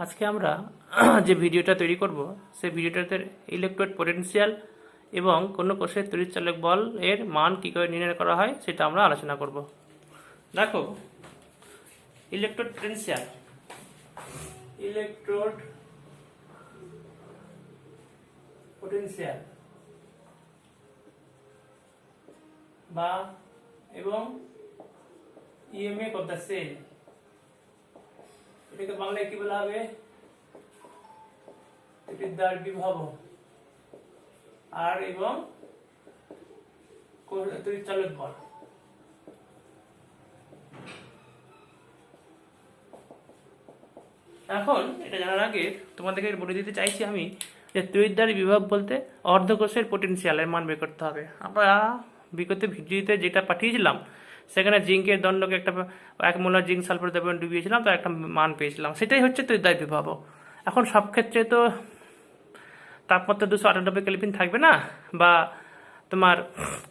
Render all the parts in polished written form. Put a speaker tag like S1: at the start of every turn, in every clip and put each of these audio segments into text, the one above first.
S1: আজকে আমরা যে ভিডিওটা তৈরি করব সেই ভিডিওটাতে ইলেকট্রোড পোটেনশিয়াল এবং কোনো কোষের তড়িৎচালক বল এর মান কী করে নির্ণয় করা হয় সেটা আমরা আলোচনা করব। দেখো, ইলেকট্রোড পোটেনশিয়াল বা এবং ইএমএফ অফ দ্য সেল, এটাকে বাংলায় কি বলা হবে? তড়িৎদ্বার বিভব আর এবং তড়িৎচালক বল। এখন এটা জানার আগে তোমাদেরকে বলে দিতে চাইছি আমি যে তড়িৎদ্বার বিভব বলতে অর্ধকোষের পোটেনশিয়ালের মান বের করতে হবে। আমরা বিগত ভিডিওতে যেটা পাঠিয়েছিলাম সেখানে জিঙ্কের দণ্ডকে একটা 1 মোলার জিঙ্ক সালফার দ্রবণ ডুবিয়েছিলাম, তো একটা মান পেয়েছিলাম, সেটাই হচ্ছে তড়িৎদ্বার বিভব। এখন সব ক্ষেত্রে তো তাপমাত্রা 298 কেলভিন থাকবে না, বা তোমার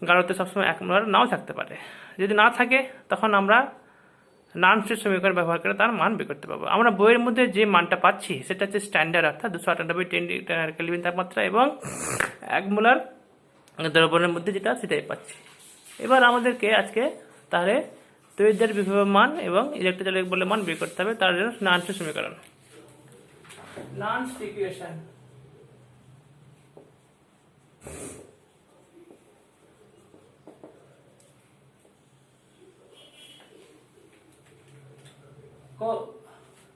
S1: গাঢ়ত্ব সবসময় 1 মোলার নাও থাকতে পারে। যদি না থাকে তখন আমরা নানস্টের সমীকরণ ব্যবহার করে তার মান বের করতে পারবো। আমরা বইয়ের মধ্যে যে মানটা পাচ্ছি সেটা হচ্ছে স্ট্যান্ডার্ড, অর্থাৎ 298 কেলভিন তাপমাত্রা এবং 1 মোলার দ্রবণের মধ্যে যেটা সেটাই পাচ্ছি। এবার আমাদেরকে আজকে তাহলে তড়িৎদ্বার বিভবের মান এবং ইলেকট্রোচালক বলের মান বের করতে হবে। তার জন্য নানস্টের সমীকরণ, নানস্ট ইকুয়েশন।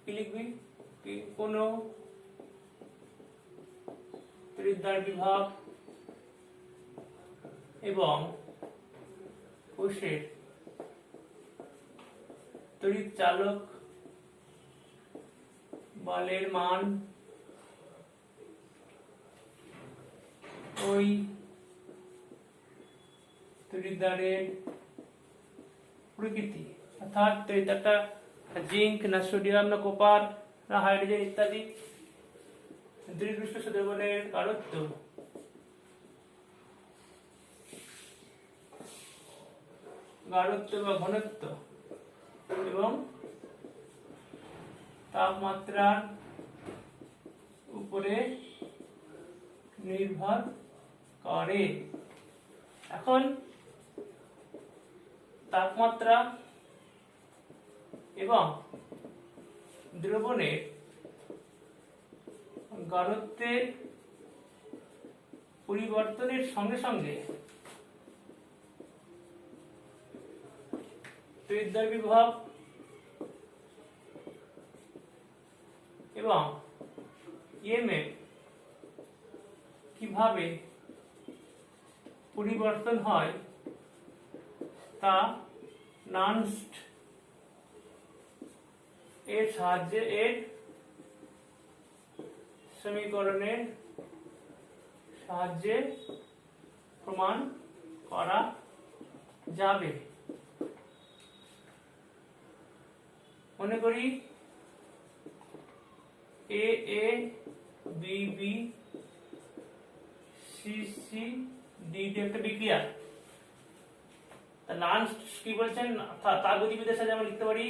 S1: কি লিখবি? কোন তড়িৎদ্বার বিভব এবং কোষের তড়িৎচালক বলের মান ওই তড়িৎদ্বারের প্রকৃতি, অর্থাৎ তড়িৎদ্বারটা জিঙ্ক না সোডিয়াম না কপার না হাইড্রোজেন ইত্যাদি, দ্বিপৃষ্ঠ দ্রবণের গাঢ়ত্ব, বা ঘনত্ব এবং তাপমাত্রার উপরে নির্ভর করে। এখন তাপমাত্রা এবং দ্রবণের গাঢ়ত্বের পরিবর্তনের সঙ্গে সঙ্গে তড়িৎদ্বার বিভব এবং ইএমএফ কিভাবে পরিবর্তন হয় তা নানস্ট এর সাহায্যে এর সমীকরণের সাহায্যে প্রমাণ করা যাবে। মনে করি A A B B C C D D একটা বিক্রিয়া। নানস্ট কি বলছেন? তার গতিবিধির সাথে আমরা লিখতে পারি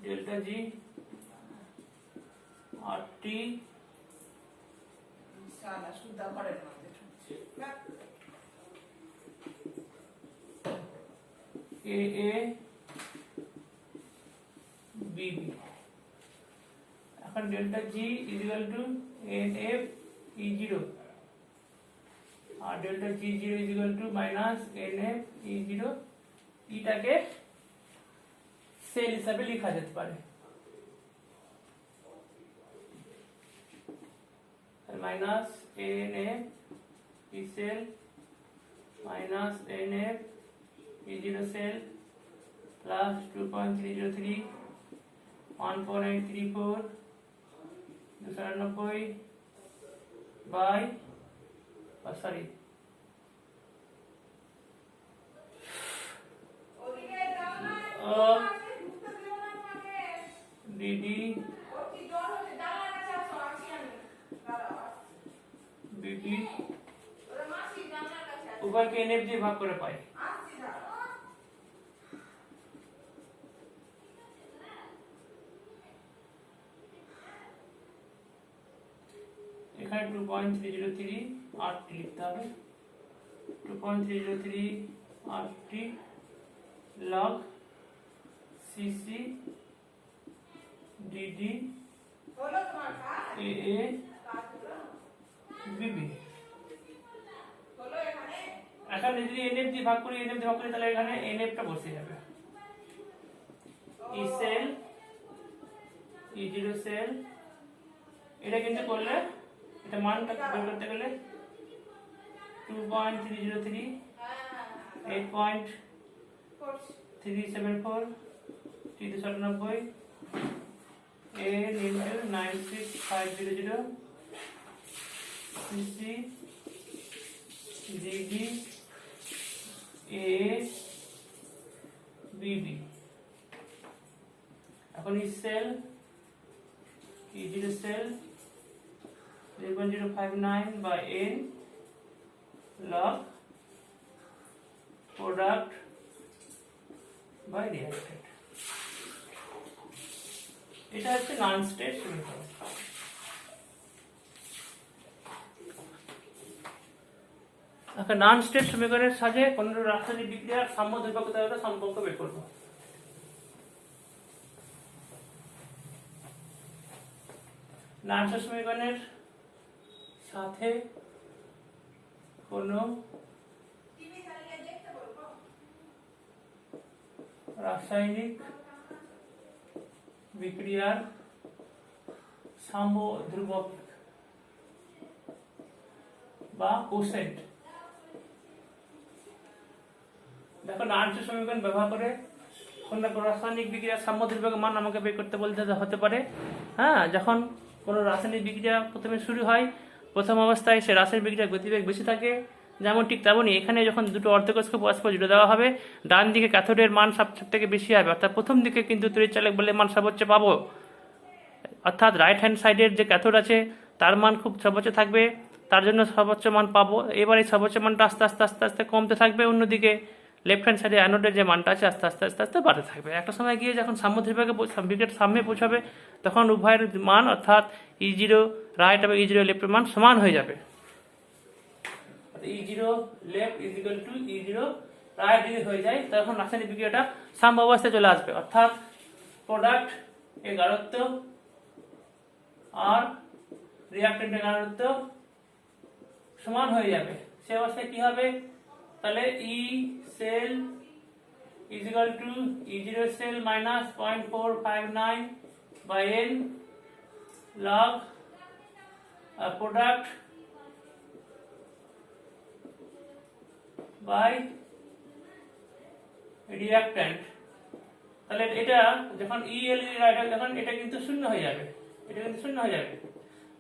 S1: डेल्टा जी और टी ए बी बी। এখন delta G equal to N F E zero আর delta G zero equal to minus N F E zero. ইটাকে সেল হিসাবে লেখা যেতে পারে, minus N F E cell minus N F E zero cell plus 2.303 14834 299 by sorry dd BP উভয়কে NF দিয়ে ভাগ করে পাই। এখানে 2.303 আরটি লিখতে হবে। 2.303 আরটি log সিসি ডিডি এ বিবি। এখন যদি এনএফ দিয়ে ভাগ করি তাহলে এখানে এনএফটা বসে যাবে। ই সেল ই0 সেল এটা কিন্তু করলে এটা মানটা বের করতে গেলে 2.303 8.374 397 n into 96500 cc dd a bb। এখন এই cell E0 cell 0.059 by n log product by reactant। এটা হচ্ছে নন স্টেট সমীকরণ। এখন নন স্টেট সমীকরণের সাথে কোন রাসায়নিক বিক্রিয়ার সাম্যদ্রব্যতার সম্পর্ক বের করব। নন স্টেট সমীকরণের সাথে কোন রাসায়নিক বিক্রিয়ার সাম্যদ্রব্যক বা কোসেন্ট। দেখো নানস্টেট সমীকরণ ব্যবহার করে কোন রাসায়নিক বিক্রিয়ার সাম্যদ্রব্যক মান আমাকে বের করতে বলতে হতে পারে। হ্যাঁ, যখন কোন রাসায়নিক বিক্রিয়া প্রথমে শুরু হয়, প্রথম অবস্থায় সে রাসায়নিক বিক্রিয়ার গতিবেগ বেশি থাকে, যেমন ঠিক তেমনই এখানে যখন দুটো অর্ধকোষকে পরস্পর জুড়ে দেওয়া হবে, ডান দিকে ক্যাথোডের মান সব থেকে বেশি হবে, অর্থাৎ প্রথম দিকে কিন্তু তড়িৎচালক বলে মান সর্বোচ্চ পাবো, অর্থাৎ রাইট হ্যান্ড সাইডের যে ক্যাথোড আছে তার মান খুব সর্বোচ্চ থাকবে, তার জন্য সর্বোচ্চ মান পাবো। এবার এই সর্বোচ্চ মানটা আস্তে আস্তে আস্তে আস্তে কমতে থাকবে, অন্যদিকে লেফট হ্যান্ড সাইডে অ্যানোডের যে মানটা আছে আস্তে আস্তে আস্তে আস্তে বাড়তে থাকবে। একটা সময় গিয়ে যখন সাম্যদ্রব্যকে বিক্রিয়ার সাম্যে পৌঁছাবে তখন উভয়ের মান অর্থাৎ E0 রাইট এবং E0 লেফটের মান সমান হয়ে যাবে। E0 left is equal to E0 right যদি হয়ে যায় তখন রাসায়নিক বিক্রিয়াটা সাম্য অবস্থায় চলে আসবে, অর্থাৎ প্রোডাক্ট এর গাঢ়ত্ব আর রিঅ্যাক্ট্যান্টের গাঢ়ত্ব সমান হয়ে যাবে। সেই অবস্থায় কি হবে, তাহলে E cell is equal to E0 cell minus 0.459 by n log product by reactant। তাহলে এটা যখন EL রাইট হবে তখন এটা কিন্তু শূন্য হয়ে যাবে, এটা কিন্তু শূন্য হয়ে যাবে,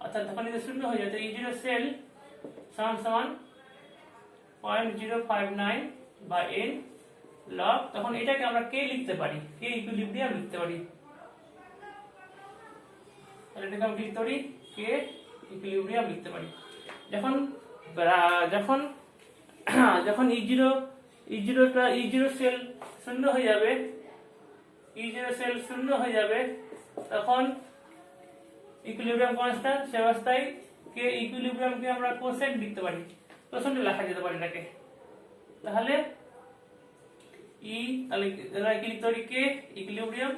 S1: অর্থাৎ যখন এটা শূন্য হয়ে যাবে E0 সেল সমান সমান 0.059 by n log, তখন এটাকে আমরা k লিখতে পারি, k ইকুইলিব্রিয়াম লিখতে পারি। তাহলে এটাকে আমরা লিখতে পারি k ইকুইলিব্রিয়াম লিখতে পারি। যখন যখন যখন E0 সেল শূন্য হয়ে যাবে, E0 সেল শূন্য হয়ে যাবে তখন ইকুইলিব্রিয়াম কনস্ট্যান্ট, সে অবস্থায় k ইকুইলিব্রিয়ামকে আমরা কোসেন্ট লিখতে পারি, কোসেন্ট লেখা যেতে পারে এটাকে। তাহলে E তাহলে কি লিখতে পারি, k ইকুইলিব্রিয়াম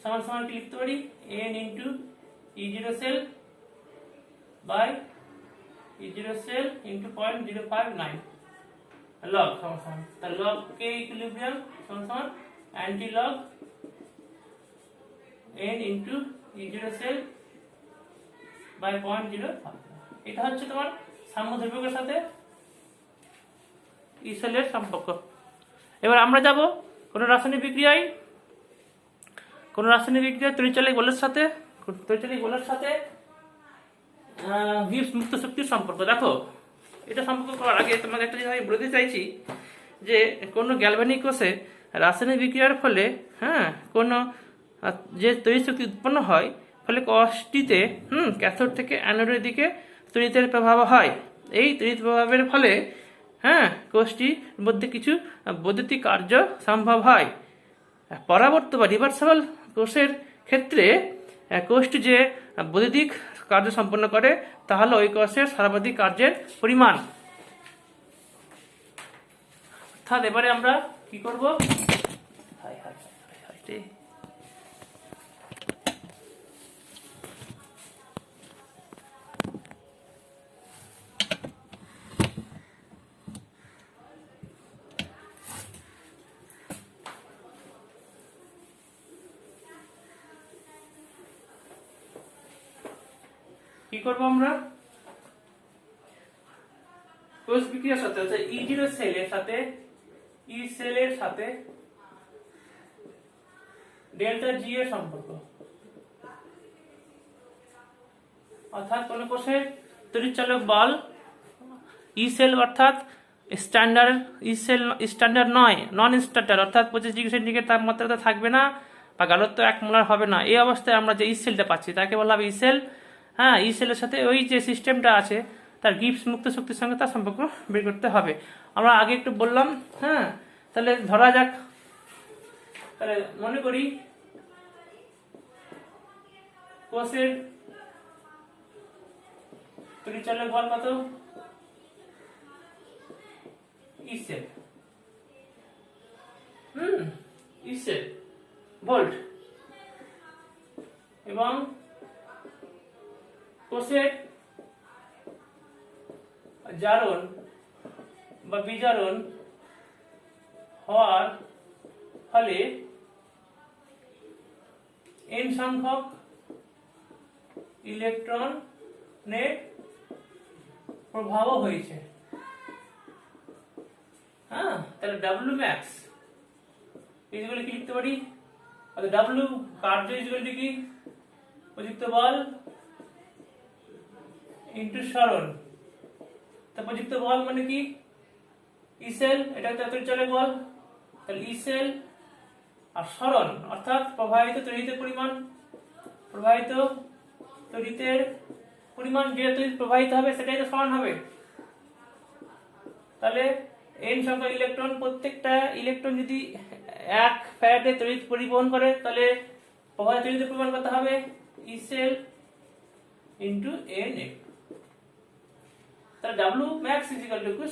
S1: সমান সমান কি লিখতে পারি n into E0 cell by E0 cell into 0.059 log সমান সমান, তাহলে log k ইকুইলিব্রিয়াম সমান সমান anti log n into E0 cell by 0.05। এটা হচ্ছে তোমার সাম্যদ্রব্যকের সাথে ই সেলের সম্পর্ক। এবার আমরা যাব কোন রাসায়নিক বিক্রিয়ায় তড়িৎচালক বলের সাথে গিবস মুক্ত শক্তির সম্পর্ক। দেখো এটা সম্পর্ক করার আগে তোমাকে একটা জিনিস আমি বলতে চাইছি যে কোনো গ্যালভানিক কোষে রাসায়নিক বিক্রিয়ার ফলে কোনো যে তড়িৎ শক্তি উৎপন্ন হয় ফলে কোষটিতে ক্যাথোড থেকে অ্যানোডের দিকে তড়িতের প্রভাব হয় এই তড়িৎ প্রভাবের ফলে হ্যাঁ কোষটির মধ্যে কিছু বৈদ্যুতিক কার্য সম্ভব হয়। পরাবর্ত বা রিভার্সেবল কোষের ক্ষেত্রে কোষটি যে বৈদ্যুতিক কার্য সম্পন্ন করে তা হলো ওই কোষের সর্বাধিক কার্যের পরিমাণ। অর্থাৎ এবারে আমরা কি করব, কি করব আমরা কোষ বিক্রিয়ার সাথে অর্থাৎ E0 সেলের সাথে ই সেলের সাথে ডেল্টা জি এর সম্পর্ক, অর্থাৎ কোন কোষের তড়িৎচালক বল ই সেল অর্থাৎ স্ট্যান্ডার্ড ই সেল স্ট্যান্ডার্ড নয়, নন স্ট্যান্ডার্ড অর্থাৎ 25°C তাপমাত্রাতে থাকবে না বা গাঢ়ত্ব 1 মোলার হবে না, এই অবস্থায় আমরা যে ই সেলটা পাচ্ছি তাকে বলা হবে ই সেল। হ্যাঁ, ই সেলের সাথে ওই যে সিস্টেমটা আছে তার গিবস মুক্ত শক্তির সঙ্গে তার সম্পর্ক বের করতে হবে। আমরা আগে একটু বললাম। হ্যাঁ, তাহলে ধরা যাক, তাহলে মনে করি কোষের তড়িৎচালক বল কত, ই সেল ই সেল ভোল্ট, এবং কোষের জারণ বা বিজারণ হওয়ার ফলে n সংখ্যক ইলেকট্রনের প্রভাব হয়েছে। হ্যাঁ, তাহলে W max ইকুয়াল কি লিখতে পারি, W কার্য ইকুয়াল কি প্রযুক্ত বল ইনটু সরণ। তা প্রযুক্ত বল মানে কি, ই সেল, এটা তড়িৎচালক বল, তাহলে ই সেল আর সরণ অর্থাৎ প্রবাহিত তড়িতের পরিমাণ, প্রবাহিত তড়িতের পরিমাণ যে তড়িৎ প্রবাহিত হবে সেটাই তো সমান হবে। তাহলে n সংখ্যক ইলেকট্রন, প্রত্যেকটা ইলেকট্রন যদি 1 ফ্যারাডে তড়িৎ পরিবহন করে তাহলে প্রবাহিত তড়িতের পরিমাণ কত হবে, ই সেল ইনটু nf। তাহলে W max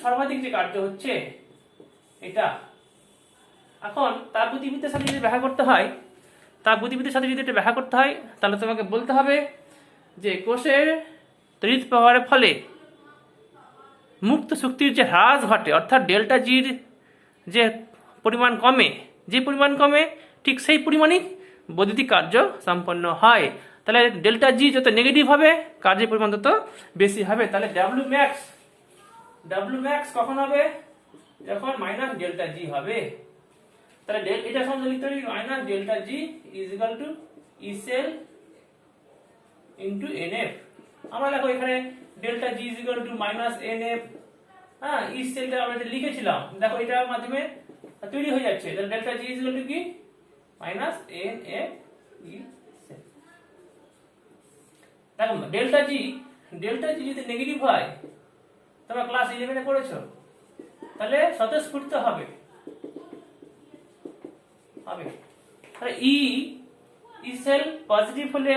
S1: সর্বাধিক যে কার্য হচ্ছে এটা। এখন তার গতিবিদ্যার সাথে যদি ব্যাখ্যা করতে হয়, তাহলে তোমাকে বলতে হবে যে কোষের তড়িৎ প্রবাহের ফলে মুক্ত শক্তির যে হ্রাস ঘটে, অর্থাৎ ডেল্টা জির যে পরিমাণ কমে, ঠিক সেই পরিমাণই বৈদ্যুতিক কার্য সম্পন্ন হয়। তাহলে ডেল্টা জি যত নেগেটিভ হবে কার্যের পরিমাণ তত বেশি হবে। তাহলে ডাব্লিউ ম্যাক্স কখন হবে, যখন মাইনাস ডেল্টা জি হবে। তাহলে এটা সমান লিখতে পারি minus delta G is equal to E cell into NF. আমরা দেখো এখানে delta G is equal to minus NF, হ্যাঁ, ই সেলটা আমরা যে লিখেছিলাম দেখো এটার মাধ্যমে তৈরি হয়ে যাচ্ছে। তাহলে delta G is equal two কি মাইনাস এনএফ ই সেল। দেখো ডেল্টা জি যদি নেগেটিভ হয়, তোমরা ক্লাস 11 পড়েছো, তাহলে স্বতঃস্ফূর্ত হবে। তাহলে ই সেল পজিটিভ হলে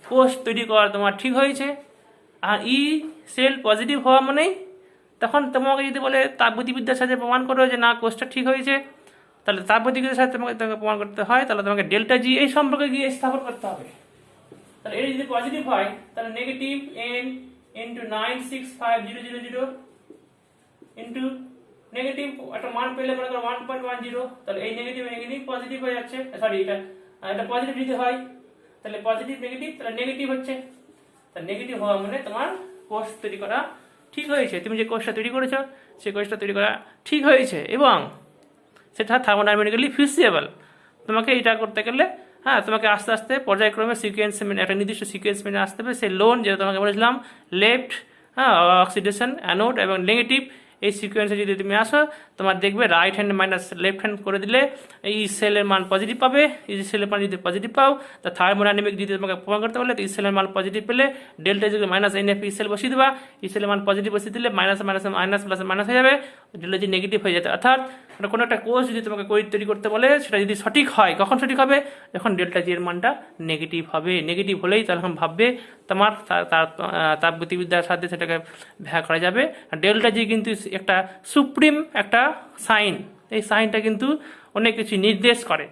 S1: কোষ তৈরি করা তোমার ঠিক হয়েছে, আর ই সেল পজিটিভ হওয়া মানেই তখন তোমাকে যদি বলে তাপগতিবিদ্যার সাথে প্রমাণ করো যে না কোষটা ঠিক হয়েছে, তাহলে তাপগতিবিদ্যার সাথে তোমাকে প্রমাণ করতে হয়, তাহলে তোমাকে ডেল্টা জি এই সম্পর্কে গিয়ে স্থাপন করতে হবে। তাহলে এটা যদি পজিটিভ হয় তাহলে negative n into 965,000 into negative একটা মান পেলে মনে করো 1.10, তাহলে এই নেগেটিভ পজিটিভ হয়ে যাচ্ছে, সরি এটা পজিটিভ যদি হয় তাহলে পজিটিভ নেগেটিভ, তাহলে নেগেটিভ হচ্ছে, তাহলে নেগেটিভ হওয়া মানে তোমার কোষ তৈরি করা ঠিক হয়েছে, তুমি যে কোষটা তৈরি করেছো সেই কোষটা তৈরি করা ঠিক হয়েছে এবং সেটা থার্মোডাইনামিক্যালি ফিজিবল। তোমাকে এটা করতে গেলে হ্যাঁ তোমাকে আস্তে আস্তে পর্যায়ক্রমে সিকোয়েন্স মেনে একটা নির্দিষ্ট সিকোয়েন্স মেনে আসতে হবে। সেই লোন যেটা তোমাকে বলেছিলাম লেফট অক্সিডেশন অ্যানোড এবং নেগেটিভ এই সিকোয়েন্সে যদি তুমি আসো, তোমার দেখবে right hand minus left hand করে দিলে এই সেলের মান পজিটিভ পাবে। এই সেলের মান যদি পজিটিভ পাও, তা থার্মোডাইনামিক যদি তোমাকে প্রমাণ করতে পারলে, তো এই সেলের মান পজিটিভ পেলে ডেল্টা যদি মাইনাস এনএফ ই সেল বসিয়ে দেবা, ই সেলের মান পজিটিভ বসিয়ে দিলে minus minus minus plus minus হয়ে যাবে, ডেল্টা যদি নেগেটিভ হয়ে যেতে। অর্থাৎ কোনো একটা কোষ যদি তোমাকে তৈরি করতে বলে, সেটা যদি সঠিক হয়, কখন সঠিক হবে? যখন ডেল্টা জি এর মানটা নেগেটিভ হবে। নেগেটিভ হলেই তখন ভাববে তোমার তাপগতিবিদ্যার সাথে সেটাকে ব্যাখ্যা করা যাবে। ডেল্টা জি কিন্তু একটা সুপ্রিম একটা সাইন, এই সাইনটা কিন্তু অনেক কিছু নির্দেশ করে।